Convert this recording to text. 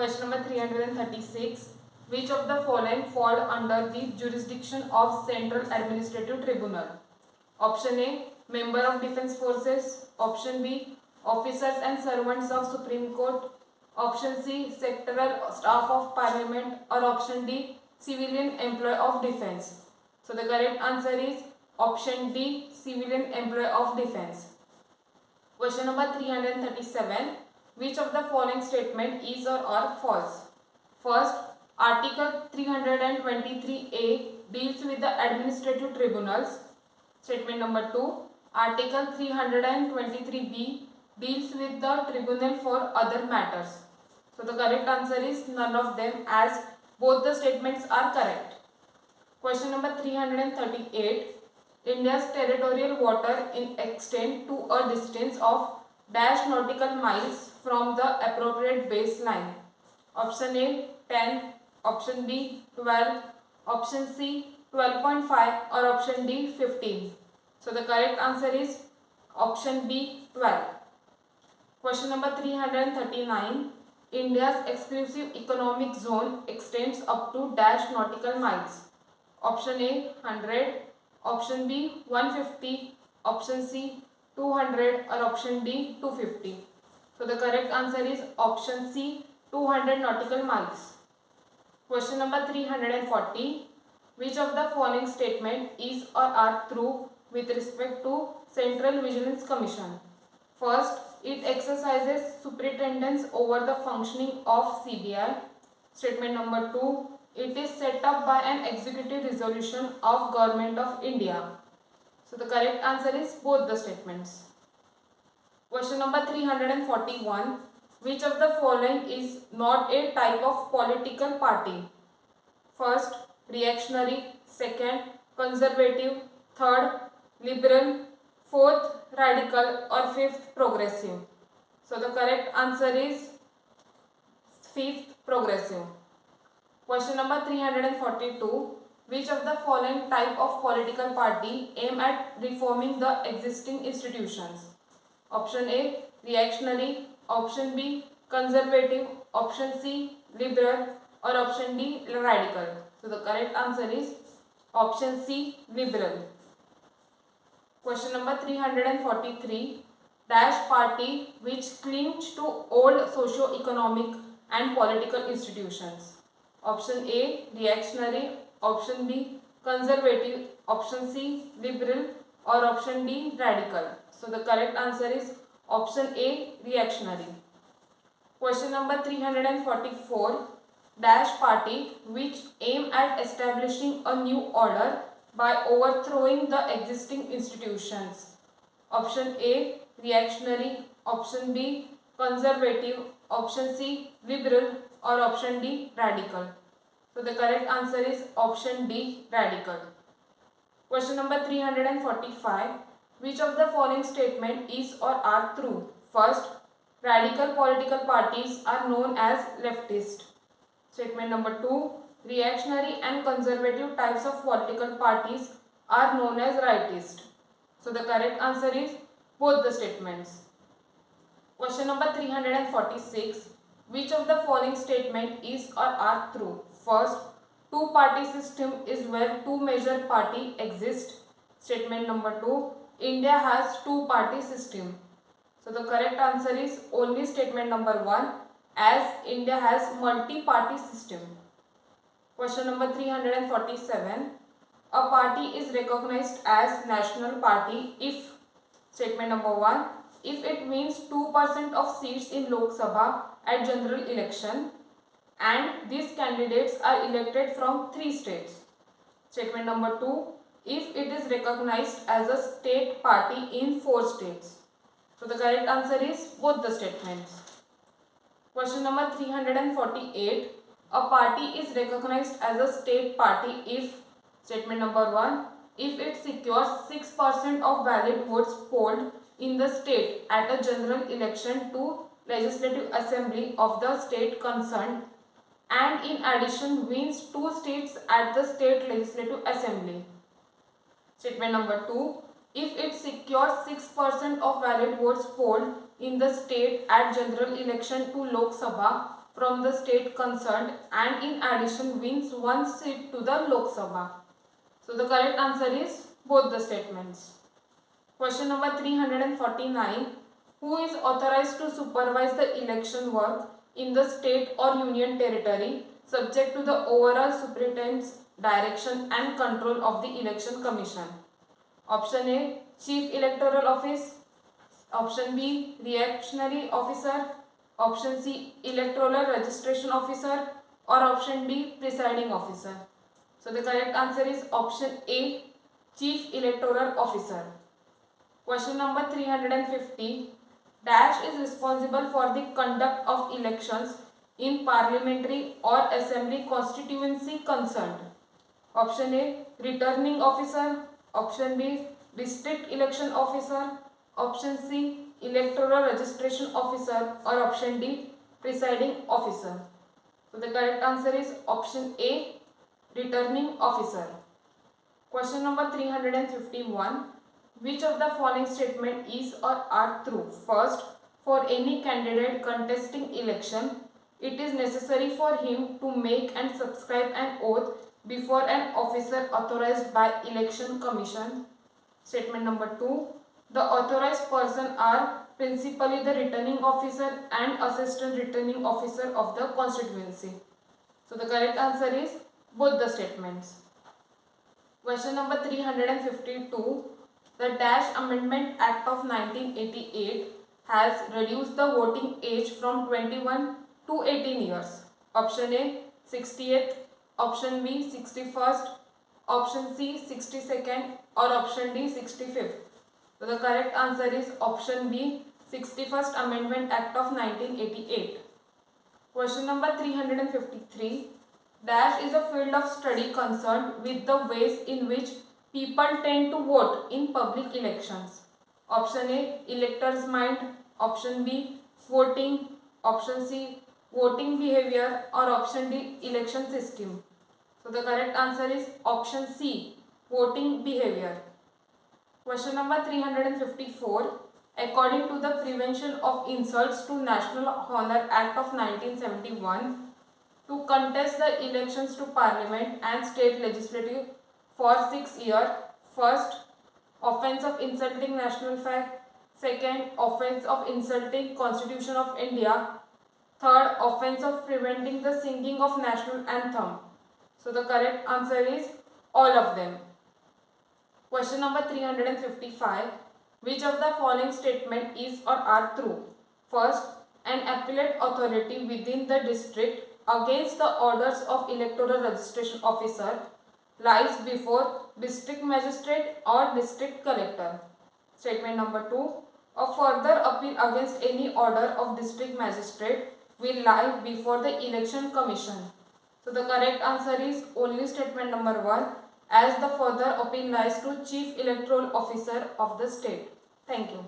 Question number 336. Which of the following fall under the jurisdiction of Central Administrative Tribunal? Option A, member of defense forces. Option B, officers and servants of Supreme Court. Option C, sectoral staff of Parliament. Or option D, civilian employee of defense. So the correct answer is option D, civilian employee of defense. Question number 337. Which of the following statement is or are false? First, Article 323A deals with the administrative tribunals. Statement number 2. Article 323B deals with the tribunal for other matters. So the correct answer is none of them, as both the statements are correct. Question number 338. India's territorial water extend to a distance of dash nautical miles from the appropriate baseline. Option A 10, option B 12, option C 12.5 or option D 15. So the correct answer is option B 12. Question number 339. India's exclusive economic zone extends up to dash nautical miles. Option A 100, option B 150, option C 200 or option D 250. So the correct answer is option C 200 nautical miles. Question number 340. Which of the following statement is or are true with respect to Central Vigilance Commission? First, it exercises superintendence over the functioning of CBI. Statement number 2. It is set up by an executive resolution of Government of India. So the correct answer is both the statements. Question number 341. Which of the following is not a type of political party? First, reactionary. Second, conservative. Third, liberal. Fourth, radical. Or fifth, progressive. So the correct answer is fifth, progressive. Question number 342. Which of the following type of political party aim at reforming the existing institutions? Option A, reactionary. Option B, conservative. Option C, liberal. Or option D, radical. So the correct answer is option C, liberal. Question number 343. Dash party which clings to old socio-economic and political institutions. Option A, reactionary. Option B, conservative. Option C, liberal. Or option D, radical. So the correct answer is option A, reactionary. Question number 344. Dash party which aim at establishing a new order by overthrowing the existing institutions. Option A, reactionary. Option B, conservative. Option C, liberal. Or option D, radical. So the correct answer is option D, radical. Question number 345. Which of the following statement is or are true? First, radical political parties are known as leftist. Statement number 2. Reactionary and conservative types of political parties are known as rightist. So the correct answer is both the statements. Question number 346. Which of the following statement is or are true? First, two-party system is where two major parties exist. Statement number 2. India has two-party system. So the correct answer is only statement number 1, as India has multi-party system. Question number 347. A party is recognized as national party if, statement number 1, if it wins 2% of seats in Lok Sabha at general election and these candidates are elected from 3 states. Statement number 2, if it is recognized as a state party in 4 states. So the correct answer is both the statements. Question number 348. A party is recognized as a state party if, statement number 1, if it secures 6% of valid votes polled in the state at a general election to Legislative Assembly of the state concerned and in addition wins 2 seats at the state Legislative Assembly. Statement number 2. If it secures 6% of valid votes polled in the state at general election to Lok Sabha from the state concerned and in addition wins one seat to the Lok Sabha. So the correct answer is both the statements. Question number 349. Who is authorized to supervise the election work in the state or union territory subject to the overall superintendent's direction and control of the Election Commission? Option A, Chief Electoral Office. Option B, Reactionary Officer. Option C, Electoral Registration Officer. Or option D, Presiding Officer. So the correct answer is option A, Chief Electoral Officer. Question number 350. Dash is responsible for the conduct of elections in parliamentary or assembly constituency concerned. Option A, Returning Officer. Option B, District Election Officer. Option C, Electoral Registration Officer. Or option D, Presiding Officer. So the correct answer is option A, Returning Officer. Question number 351. Which of the following statement is or are true? First, for any candidate contesting election, it is necessary for him to make and subscribe an oath before an officer authorized by Election Commission. Statement number 2. The authorized person are principally the returning officer and assistant returning officer of the constituency. So the correct answer is both the statements. Question number 352. The Dash Amendment Act of 1988 has reduced the voting age from 21 to 18 years. Option A, 60th. Option B, 61st. Option C, 62nd. Or option D, 65th. So the correct answer is option B, 61st Amendment Act of 1988. Question number 353. Dash is a field of study concerned with the ways in which people tend to vote in public elections. Option A, elector's mind. Option B, voting. Option C, voting behavior. Or option D, election system. So the correct answer is option C, voting behavior. Question number 354. According to the Prevention of Insults to National Honor Act of 1971, to contest the elections to Parliament and State Legislative for 6 years. First, offence of insulting national flag. Second, offence of insulting Constitution of India. Third, offence of preventing the singing of national anthem. So the correct answer is all of them. Question number 355. Which of the following statement is or are true? First, an appellate authority within the district against the orders of electoral registration officer lies before district magistrate or district collector. Statement number 2. A further appeal against any order of district magistrate will lie before the election commission. So the correct answer is only statement number 1, as the further appeal lies to Chief Electoral Officer of the state. Thank you.